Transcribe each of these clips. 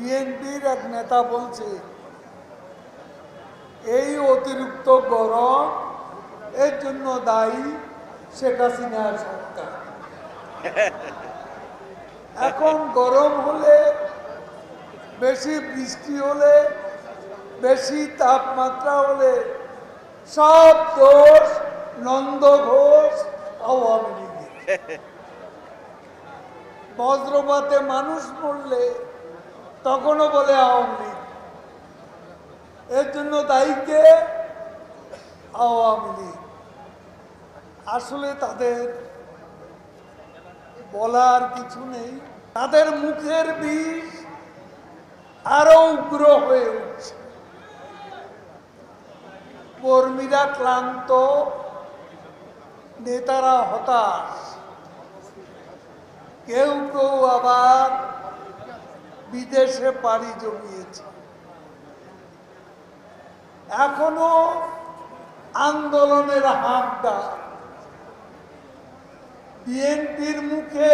বিএনপির এক নেতা বলছে এই অতিরিক্ত গরম এর জন্য দায়ী শেখ হাসিনার সরকার। এখন গরম হলে, বেশি বৃষ্টি হলে, বেশি তাপমাত্রা হলে সব দোষ নন্দ ঘোষ আওয়ামী লীগের। বজ্রপাতে মানুষ মরলে তখনও বলে আওয়ামী লীগ। এর জন্য দায়ী কে? আওয়ামী লীগ। আসলে তাদের বলার কিছু নেই। তাদের মুখের বিষ আরো উগ্র হয়ে উঠছে। কর্মীরা ক্লান্ত, নেতারা হতাশ, কেউ কেউ আবার বিদেশে পাড়ি জমিয়েছে। এখনো আন্দোলনের হাতটা বিএনপির মুখে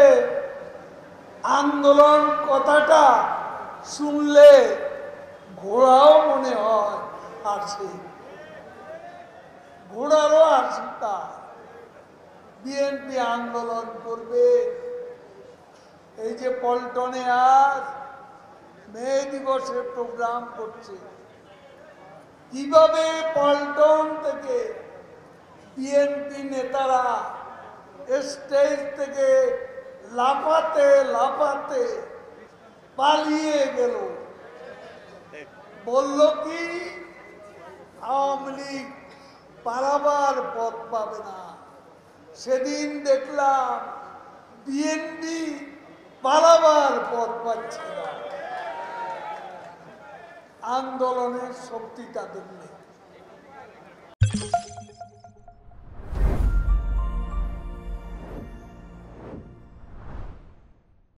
আন্দোলন কথাটা শুনলে ঘোড়াও মনে হয় আসে, ঘোড়ারও আশঙ্কা বিএনপি আন্দোলন করবে। এই যে পল্টনে আজ মে দিবসের প্রোগ্রাম করছে, কিভাবে পল্টন থেকে বিএনপি নেতারা স্টেজ থেকে লাফাতে লাফাতে পালিয়ে গেল। বলল কি আওয়ামী লীগ পালাবার পথ পাবে না। সেদিন দেখলাম বিএনপি পালাবার পথ পাচ্ছে না। আন্দোলনের শক্তি তাদের নেই।